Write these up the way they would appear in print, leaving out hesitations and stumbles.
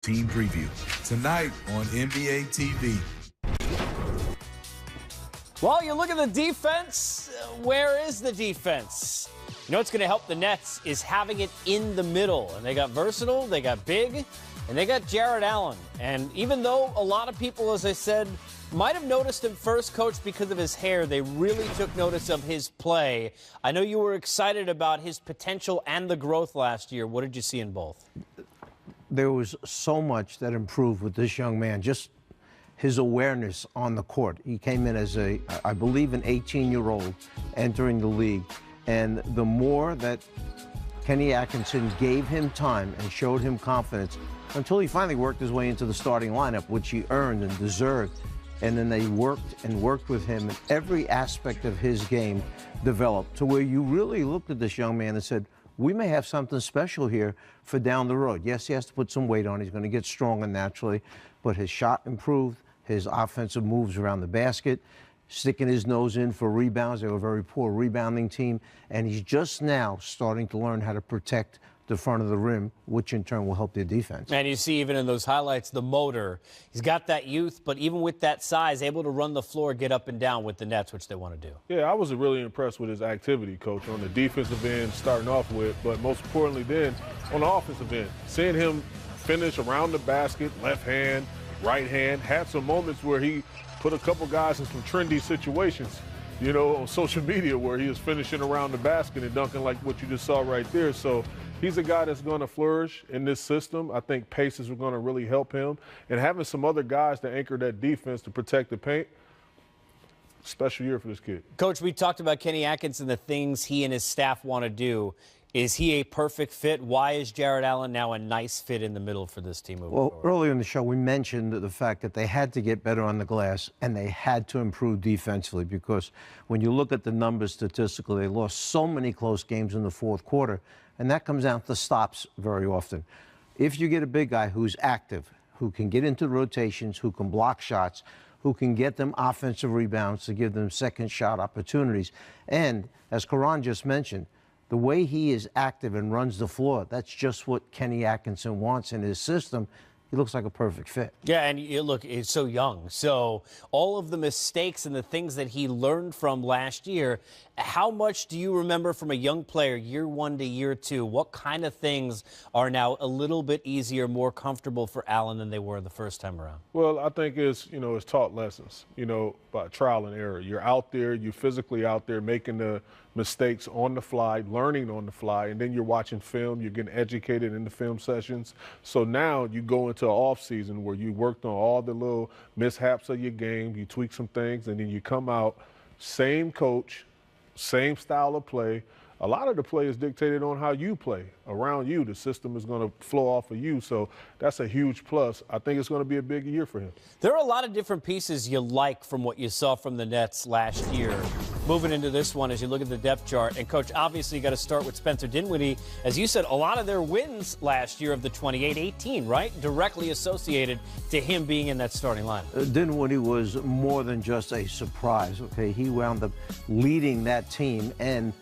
Team preview tonight on NBA TV. Well, you look at the defense. Where is the defense? You know what's going to help the Nets is having it in the middle. And they got versatile, they got big, and they got Jarrett Allen. And even though a lot of people, as I said, might have noticed him first, Coach, because of his hair, they really took notice of his play. I know you were excited about his potential and the growth last year. What did you see in both? There was so much that improved with this young man, just his awareness on the court. He came in as I believe, an 18-year-old entering the league. And the more that Kenny Atkinson gave him time and showed him confidence until he finally worked his way into the starting lineup, which he earned and deserved. And then they worked and worked with him, and every aspect of his game developed to where you really looked at this young man and said, we may have something special here for down the road. Yes, he has to put some weight on. He's going to get stronger naturally, but his shot improved, his offensive moves around the basket, sticking his nose in for rebounds. They were a very poor rebounding team, and he's just now starting to learn how to protect the front of the rim, which in turn will help their defense. And you see even in those highlights, the motor. He's got that youth, but even with that size, able to run the floor, get up and down with the Nets, which they want to do. Yeah, I was really impressed with his activity, Coach, on the defensive end starting off with, but most importantly then on the offensive end. Seeing him finish around the basket, left hand, right hand, had some moments where he put a couple guys in some trendy situations, you know, on social media where he was finishing around the basket and dunking like what you just saw right there. So he's a guy that's going to flourish in this system. I think paces are going to really help him. And having some other guys to anchor that defense to protect the paint, special year for this kid. Coach, we talked about Kenny Atkinson, the things he and his staff want to do. Is he a perfect fit? Why is Jarrett Allen now a nice fit in the middle for this team moving forward? Earlier in the show, we mentioned the fact that they had to get better on the glass and they had to improve defensively, because when you look at the numbers statistically, they lost so many close games in the fourth quarter, and that comes down to stops very often. If you get a big guy who's active, who can get into rotations, who can block shots, who can get them offensive rebounds to give them second shot opportunities, and as Karan just mentioned, the way he is active and runs the floor, that's just what Kenny Atkinson wants in his system. He looks like a perfect fit. Yeah, and look, he's so young. So all of the mistakes and the things that he learned from last year, how much do you remember from a young player, year one to year two? What kind of things are now a little bit easier, more comfortable for Allen than they were the first time around? Well, I think it's taught lessons, by trial and error. You're out there, you're physically out there making the mistakes on the fly, learning on the fly, and then you're watching film, you're getting educated in the film sessions. So now you go into an off season where you worked on all the little mishaps of your game, you tweak some things, and then you come out, same coach, same style of play. A lot of the play is dictated on how you play. Around you, the system is going to flow off of you. So that's a huge plus. I think it's going to be a big year for him. There are a lot of different pieces you like from what you saw from the Nets last year. Moving into this one, as you look at the depth chart, and Coach, obviously you got to start with Spencer Dinwiddie. As you said, a lot of their wins last year of the 28-18, right? Directly associated to him being in that starting lineup. Dinwiddie was more than just a surprise, okay? He wound up leading that team and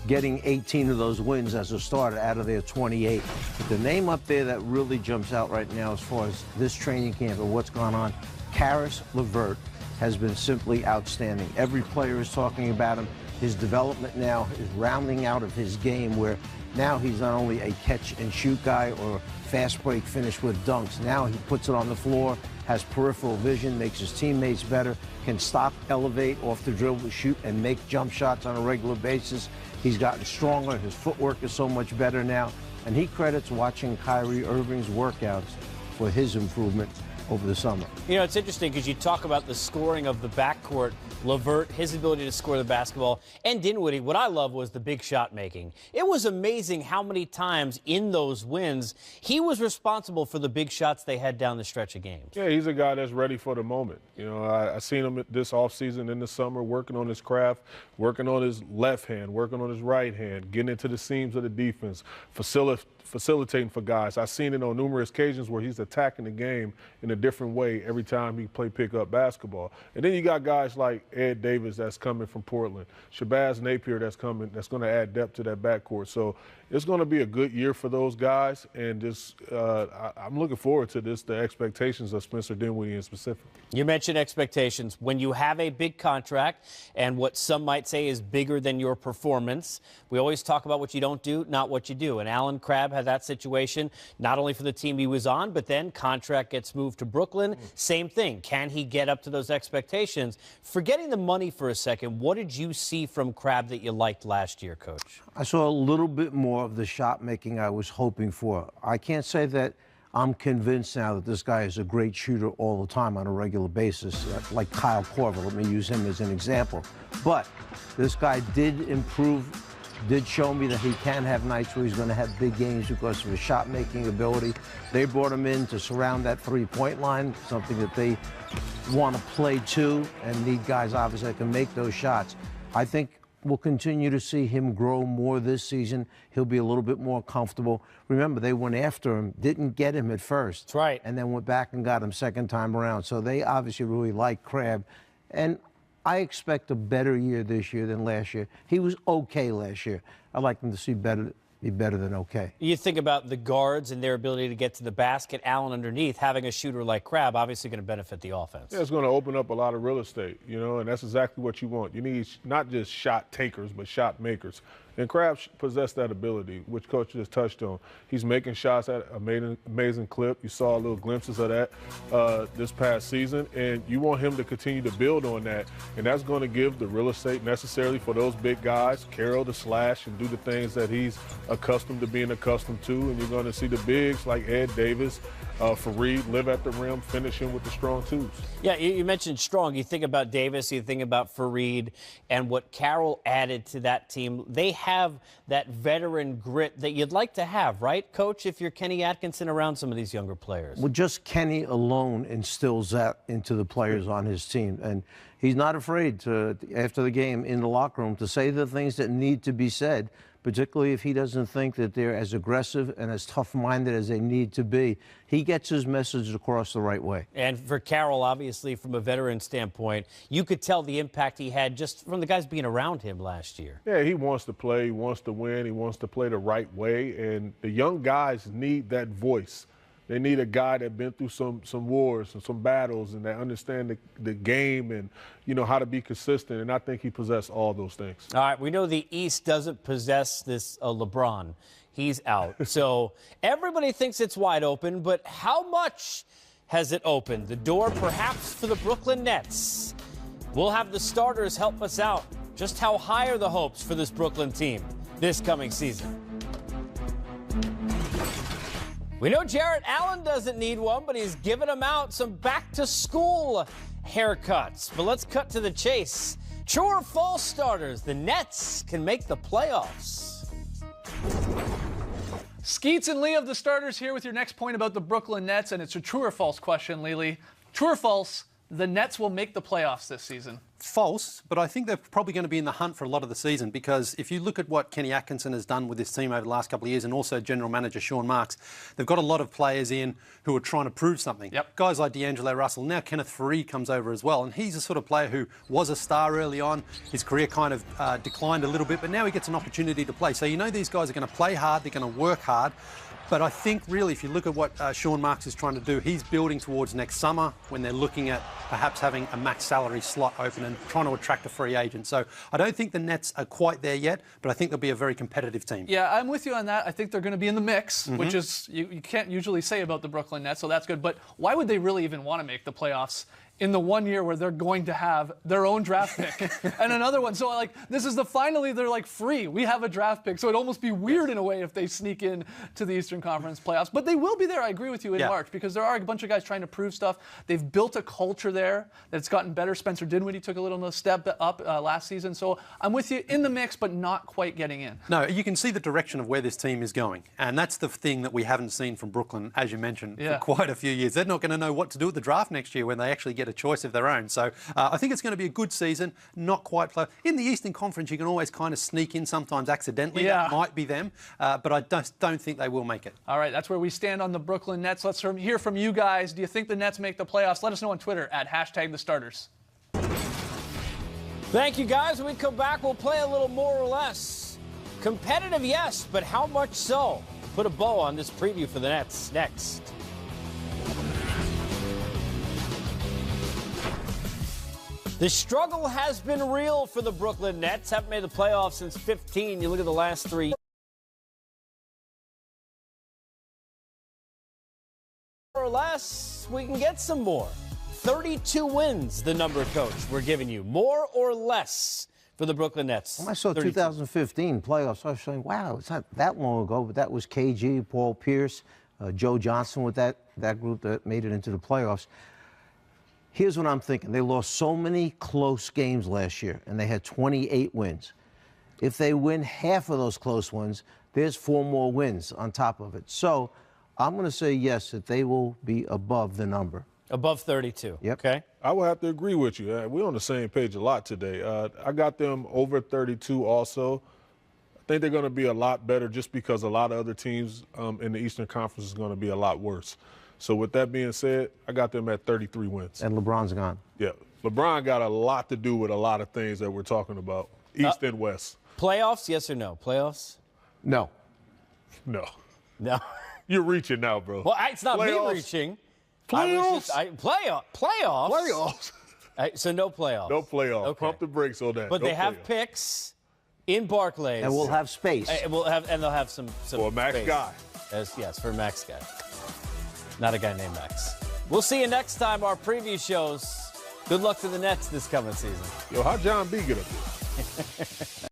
getting 18 of those wins as a starter out of their 28. But the name up there that really jumps out right now as far as this training camp and what's gone on, Caris LeVert, has been simply outstanding. Every player is talking about him. His development now is rounding out of his game, where now he's not only a catch-and-shoot guy or fast break finish with dunks. Now he puts it on the floor, has peripheral vision, makes his teammates better, can stop, elevate off the dribble, shoot, and make jump shots on a regular basis. He's gotten stronger. His footwork is so much better now. And he credits watching Kyrie Irving's workouts for his improvement over the summer. It's interesting because you talk about the scoring of the backcourt, LeVert, his ability to score the basketball, and Dinwiddie. What I love was the big shot making. It was amazing how many times in those wins he was responsible for the big shots they had down the stretch of games. Yeah, he's a guy that's ready for the moment. I seen him this offseason in the summer working on his craft, working on his left hand, working on his right hand, getting into the seams of the defense, facilitating for guys. I've seen it on numerous occasions where he's attacking the game in a different way every time he play pickup basketball. And then you got guys like Ed Davis that's coming from Portland, Shabazz Napier that's coming, that's going to add depth to that backcourt. So it's going to be a good year for those guys. And just I'm looking forward to this, the expectations of Spencer Dinwiddie in specific. You mentioned expectations. When you have a big contract and what some might say is bigger than your performance, we always talk about what you don't do, not what you do. And Allen Crabbe had that situation, not only for the team he was on, but then contract gets moved to Brooklyn. Same thing. Can he get up to those expectations? Forgetting the money for a second, what did you see from Crabbe that you liked last year, Coach? I saw a little bit more of the shot making I was hoping for. I can't say that I'm convinced now that this guy is a great shooter all the time on a regular basis, like Kyle Korver. Let me use him as an example. But this guy did improve, did show me that he can have nights where he's going to have big games because of his shot-making ability. They brought him in to surround that three-point line, something that they want to play to and need guys, obviously, that can make those shots. I think we'll continue to see him grow more this season. He'll be a little bit more comfortable. Remember, they went after him, didn't get him at first. That's right. And then went back and got him second time around. So they obviously really like Crabbe. And I expect a better year this year than last year. He was okay last year. I'd like him to be better than okay. You think about the guards and their ability to get to the basket, Allen underneath, having a shooter like Crabbe obviously going to benefit the offense. Yeah, it's going to open up a lot of real estate, and that's exactly what you want. You need not just shot takers, but shot makers. And Crabbe possessed that ability, which Coach just touched on. He's making shots at an amazing clip. You saw little glimpses of that this past season, and you want him to continue to build on that. And that's going to give the real estate necessary for those big guys, Carroll to slash and do the things that he's accustomed to being accustomed to. And you're going to see the bigs like Ed Davis, Fareed live at the rim, finishing with the strong twos. Yeah, you mentioned strong. You think about Davis, you think about Fareed, and what Carroll added to that team. They have that veteran grit that you'd like to have, right, Coach, if you're Kenny Atkinson around some of these younger players? Well, just Kenny alone instills that into the players on his team. And he's not afraid to, after the game in the locker room, to say the things that need to be said, particularly if he doesn't think that they're as aggressive and as tough-minded as they need to be. He gets his message across the right way. And for Carroll, obviously, from a veteran standpoint, you could tell the impact he had just from the guys being around him last year. Yeah, he wants to play, he wants to win, he wants to play the right way, and the young guys need that voice. They need a guy that's been through some wars and some battles and that understand the game and, how to be consistent. And I think he possessed all those things. All right, we know the East doesn't possess this LeBron. He's out. So everybody thinks it's wide open, but how much has it opened? The door perhaps for the Brooklyn Nets. We'll have the starters help us out. Just how high are the hopes for this Brooklyn team this coming season? We know Jarrett Allen doesn't need one, but he's giving them out some back-to-school haircuts. But let's cut to the chase. True or false, starters? The Nets can make the playoffs. Skeets and Lee of the starters here with your next point about the Brooklyn Nets, and it's a true or false question, Lily. True or false, the Nets will make the playoffs this season? False, but I think they're probably going to be in the hunt for a lot of the season, because if you look at what Kenny Atkinson has done with this team over the last couple of years, and also General Manager Sean Marks, they've got a lot of players in who are trying to prove something. Yep. Guys like D'Angelo Russell, now Kenneth Fareed comes over as well, and he's a sort of player who was a star early on. His career kind of declined a little bit, but now he gets an opportunity to play. So these guys are going to play hard, they're going to work hard. But I think really, if you look at what Sean Marks is trying to do, he's building towards next summer when they're looking at perhaps having a max salary slot open and trying to attract a free agent. So I don't think the Nets are quite there yet, but I think they'll be a very competitive team. Yeah, I'm with you on that. I think they're going to be in the mix, which is you can't usually say about the Brooklyn Nets, so that's good. But why would they really even want to make the playoffs in the 1 year where they're going to have their own draft pick and another one? So this is finally they're free. We have a draft pick. So it'd almost be weird in a way if they sneak in to the Eastern Conference playoffs. But they will be there, I agree with you, in March, because there are a bunch of guys trying to prove stuff. They've built a culture there that's gotten better. Spencer Dinwiddie took a little step up last season. So I'm with you, in the mix, but not quite getting in. No, you can see the direction of where this team is going. And that's the thing that we haven't seen from Brooklyn, as you mentioned, for quite a few years. They're not going to know what to do with the draft next year when they actually get a choice of their own. So I think it's going to be a good season, not quite play. In the Eastern Conference, you can always kind of sneak in sometimes accidentally. That might be them, but I don't think they will make it. All right, that's where we stand on the Brooklyn Nets. Let's hear from you guys. Do you think the Nets make the playoffs? Let us know on Twitter at #TheStarters. Thank you, guys. When we come back, we'll play a little more or less. Competitive, yes, but how much so? Put a bow on this preview for the Nets next. The struggle has been real for the Brooklyn Nets. Haven't made the playoffs since 15. You look at the last 3. Or less, we can get some more. 32 wins, the number, coach, we're giving you. More or less for the Brooklyn Nets. When I saw 32. 2015 playoffs, I was saying, wow, it's not that long ago, but that was KG, Paul Pierce, Joe Johnson with that group that made it into the playoffs. Here's what I'm thinking. They lost so many close games last year, and they had 28 wins. If they win half of those close ones, there's 4 more wins on top of it. So I'm going to say yes, that they will be above the number. Above 32. Yep. Okay. I will have to agree with you. We're on the same page a lot today. I got them over 32 also. I think they're going to be a lot better just because a lot of other teams in the Eastern Conference is going to be a lot worse. So with that being said, I got them at 33 wins. And LeBron's gone. Yeah. LeBron got a lot to do with a lot of things that we're talking about, East and West. Playoffs, yes or no? Playoffs? No. No. No. You're reaching now, bro. Well, it's not Playoffs. me reaching. Playoffs? Playoffs? Playoffs. So no playoffs. No playoffs. Okay. Pump the brakes on that. But no they have playoffs. picks in Barclays. And we'll have space. And they'll have some For a Max space. guy. Yes, for a Max guy. Not a guy named Max. We'll see you next time, our preview shows. Good luck to the Nets this coming season. Yo, how John B get up there?